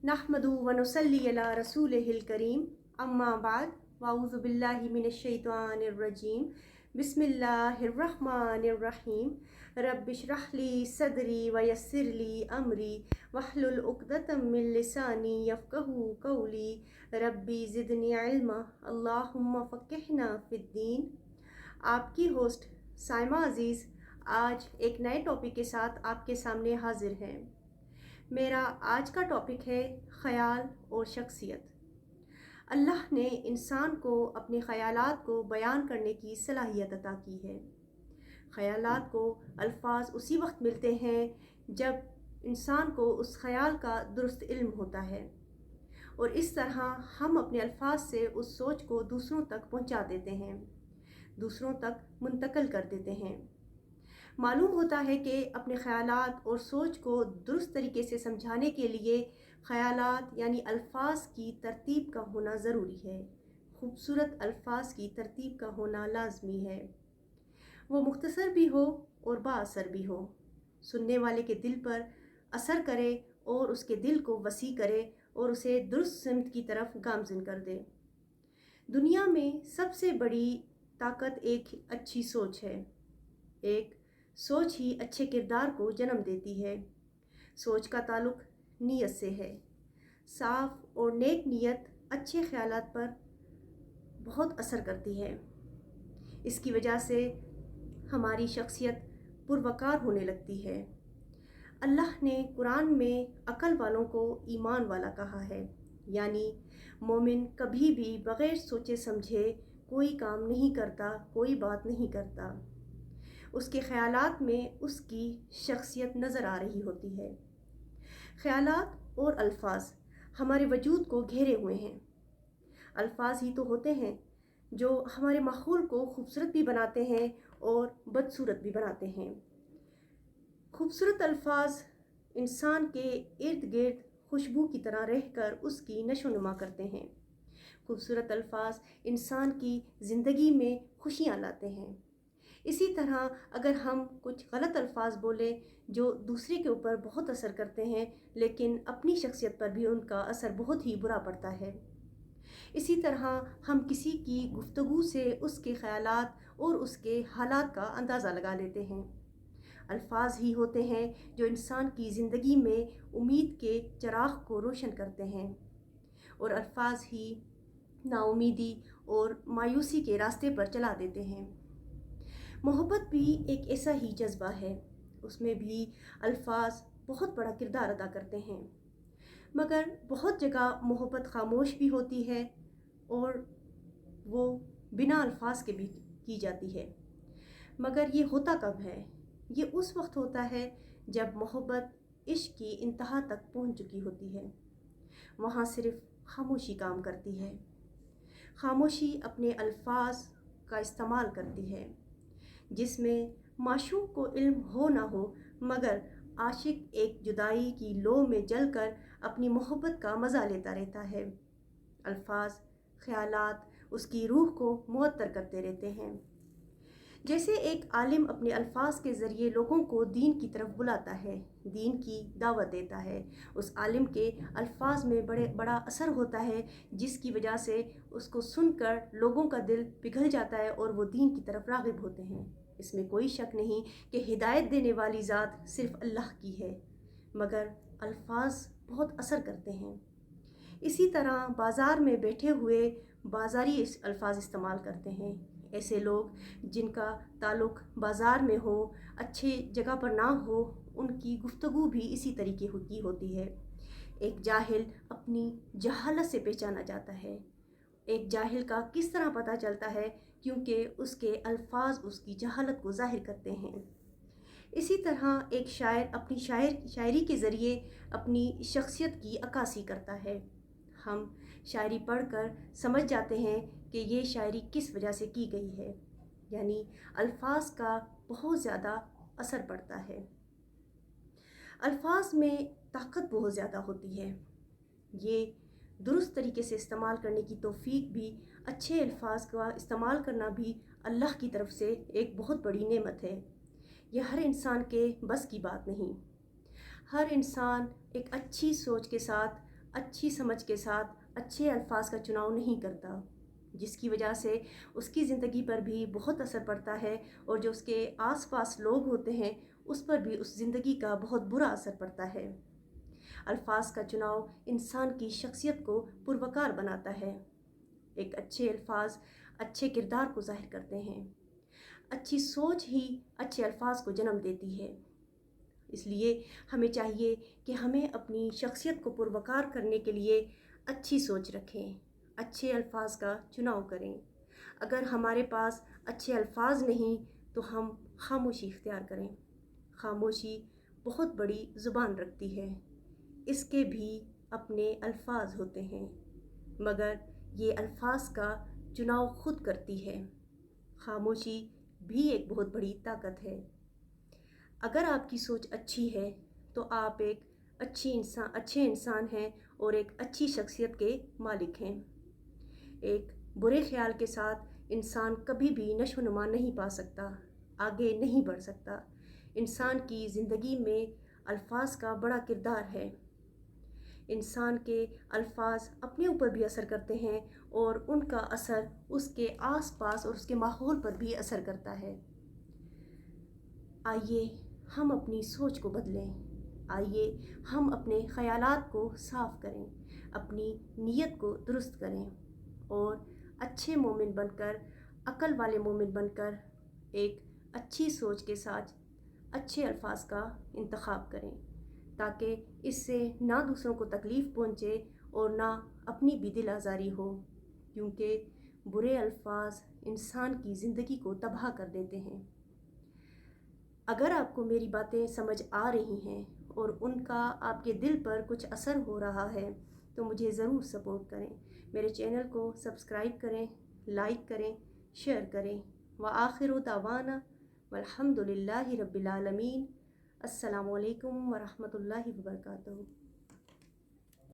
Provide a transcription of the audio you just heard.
नहमदुहु व नुसल्ली अला रसूलिहिल करीम अम्मा बाद वाऊज़ु बिल्लाहि मिनश शैतानिर रजीम बिस्मिल्लाहिर्रहमानिर्रहीम रब्बिश्रह ली सदरी व यस्सिर ली अमरी वहलुल उक़दतम मिन लिसानी यफ़क़हू क़ौली रब्बी ज़िदनी इल्मा अल्लाहुम्मा फ़क़्क़िहना फ़िद्दीन। आपकी होस्ट साइमा अज़ीज़ आज एक नए टॉपिक के साथ आपके सामने हाजिर हैं। मेरा आज का टॉपिक है ख़याल और शख्सियत। अल्लाह ने इंसान को अपने ख़यालात को बयान करने की सलाहियत अता की है। ख़यालात को अल्फाज उसी वक्त मिलते हैं जब इंसान को उस ख़याल का दुरुस्त इल्म होता है और इस तरह हम अपने अल्फाज से उस सोच को दूसरों तक पहुंचा देते हैं, दूसरों तक मुंतकिल कर देते हैं। मालूम होता है कि अपने ख़यालात और सोच को दुरुस्त तरीके से समझाने के लिए ख़यालात यानी अल्फाज की तरतीब का होना ज़रूरी है। खूबसूरत अल्फाज की तरतीब का होना लाजमी है। वो मुख्तसर भी हो और बाअसर भी हो, सुनने वाले के दिल पर असर करे और उसके दिल को वसी करे और उसे दुरुस्त सिमत की तरफ गामज़िन कर दे। दुनिया में सबसे बड़ी ताकत एक अच्छी सोच है। एक सोच ही अच्छे किरदार को जन्म देती है। सोच का ताल्लुक़ नीयत से है। साफ़ और नेक नीयत अच्छे ख़यालात पर बहुत असर करती है। इसकी वजह से हमारी शख्सियत पुरवकार होने लगती है। अल्लाह ने कुरान में अक़ल वालों को ईमान वाला कहा है, यानी मोमिन कभी भी बग़ैर सोचे समझे कोई काम नहीं करता, कोई बात नहीं करता। उसके ख़यालात में उसकी शख्सियत नज़र आ रही होती है। ख़यालात और अल्फाज हमारे वजूद को घेरे हुए हैं। अल्फाज ही तो होते हैं जो हमारे माहौल को खूबसूरत भी बनाते हैं और बदसूरत भी बनाते हैं। खूबसूरत अल्फाज इंसान के इर्द गिर्द खुशबू की तरह रहकर उसकी नशो नुमा करते हैं। खूबसूरत अल्फाज इंसान की ज़िंदगी में खुशियाँ लाते हैं। इसी तरह अगर हम कुछ गलत अल्फाज बोलें जो दूसरे के ऊपर बहुत असर करते हैं, लेकिन अपनी शख्सियत पर भी उनका असर बहुत ही बुरा पड़ता है। इसी तरह हम किसी की गुफ्तगू से उसके ख़यालात और उसके हालात का अंदाज़ा लगा लेते हैं। अल्फाज ही होते हैं जो इंसान की ज़िंदगी में उम्मीद के चिराग को रोशन करते हैं और अल्फाज ही नाउमीदी और मायूसी के रास्ते पर चला देते हैं। मोहब्बत भी एक ऐसा ही जज्बा है। उसमें भी अल्फाज बहुत बड़ा किरदार अदा करते हैं, मगर बहुत जगह मोहब्बत खामोश भी होती है और वो बिना अल्फाज के भी की जाती है। मगर ये होता कब है? ये उस वक्त होता है जब मोहब्बत इश्क की इंतहा तक पहुंच चुकी होती है। वहाँ सिर्फ खामोशी काम करती है। खामोशी अपने अल्फाज का इस्तेमाल करती है, जिसमें माशूक को इल्म हो ना हो, मगर आशिक एक जुदाई की लो में जलकर अपनी मोहब्बत का मज़ा लेता रहता है। अल्फाज ख़यालात उसकी रूह को मुअत्तर करते रहते हैं। जैसे एक आलिम अपने अल्फाज के ज़रिए लोगों को दीन की तरफ बुलाता है, दीन की दावत देता है। उस आलिम के अल्फाज में बड़ा असर होता है, जिसकी वजह से उसको सुनकर लोगों का दिल पिघल जाता है और वो दीन की तरफ राग़िब होते हैं। इसमें कोई शक नहीं कि हिदायत देने वाली ज़ात सिर्फ़ अल्लाह की है, मगर अल्फाज बहुत असर करते हैं। इसी तरह बाज़ार में बैठे हुए बाज़ारी अल्फाज इस्तेमाल करते हैं। ऐसे लोग जिनका ताल्लुक़ बाज़ार में हो, अच्छे जगह पर ना हो, उनकी गुफ्तगू भी इसी तरीके की होती है। एक जाहिल अपनी जहालत से पहचाना जाता है। एक जाहिल का किस तरह पता चलता है? क्योंकि उसके अल्फाज उसकी जहालत को ज़ाहिर करते हैं। इसी तरह एक शायर अपनी शायरी के ज़रिए अपनी शख्सियत की अक्कासी करता है। हम शायरी पढ़कर समझ जाते हैं कि ये शायरी किस वजह से की गई है, यानी अल्फाज का बहुत ज़्यादा असर पड़ता है। अल्फाज में ताकत बहुत ज़्यादा होती है। ये दुरुस्त तरीके से इस्तेमाल करने की तौफीक भी, अच्छे अल्फाज का इस्तेमाल करना भी अल्लाह की तरफ से एक बहुत बड़ी नेमत है। यह हर इंसान के बस की बात नहीं। हर इंसान एक अच्छी सोच के साथ अच्छी समझ के साथ अच्छे अल्फाज का चुनाव नहीं करता, जिसकी वजह से उसकी ज़िंदगी पर भी बहुत असर पड़ता है और जो उसके आसपास लोग होते हैं उस पर भी उस ज़िंदगी का बहुत बुरा असर पड़ता है। अल्फाज का चुनाव इंसान की शख्सियत को पुरवकार बनाता है। एक अच्छे अल्फाज अच्छे किरदार को ज़ाहिर करते हैं। अच्छी सोच ही अच्छे अल्फाज को जन्म देती है। इसलिए हमें चाहिए कि हमें अपनी शख्सियत को पुरवकार करने के लिए अच्छी सोच रखें, अच्छे अल्फाज का चुनाव करें। अगर हमारे पास अच्छे अल्फाज नहीं तो हम खामोशी इख्तियार करें। खामोशी बहुत बड़ी ज़ुबान रखती है, इसके भी अपने अल्फाज होते हैं, मगर ये अल्फाज का चुनाव खुद करती है। खामोशी भी एक बहुत बड़ी ताकत है। अगर आपकी सोच अच्छी है तो आप एक अच्छे इंसान हैं और एक अच्छी शख्सियत के मालिक हैं। एक बुरे ख्याल के साथ इंसान कभी भी नशोनुमा नहीं पा सकता, आगे नहीं बढ़ सकता। इंसान की ज़िंदगी में अल्फाज का बड़ा किरदार है। इंसान के अल्फाज अपने ऊपर भी असर करते हैं और उनका असर उसके आसपास और उसके माहौल पर भी असर करता है। आइए हम अपनी सोच को बदलें। आइए हम अपने ख़यालात को साफ़ करें, अपनी नीयत को दुरुस्त करें और अच्छे मोमिन बनकर, अक्ल वाले मोमिन बनकर एक अच्छी सोच के साथ अच्छे अल्फाज का इंतखाब करें, ताकि इससे ना दूसरों को तकलीफ़ पहुँचे और ना अपनी भी दिल आज़ारी हो, क्योंकि बुरे अल्फाज इंसान की ज़िंदगी को तबाह कर देते हैं। अगर आपको मेरी बातें समझ आ रही हैं और उनका आपके दिल पर कुछ असर हो रहा है तो मुझे ज़रूर सपोर्ट करें। मेरे चैनल को सब्सक्राइब करें, लाइक करें, शेयर करें। व आखिरु दावाना वल्हम्दुलिल्लाहि रब्बिल आलमीन। अस्सलामु अलैकुम व रहमतुल्लाहि व बरकातुहू।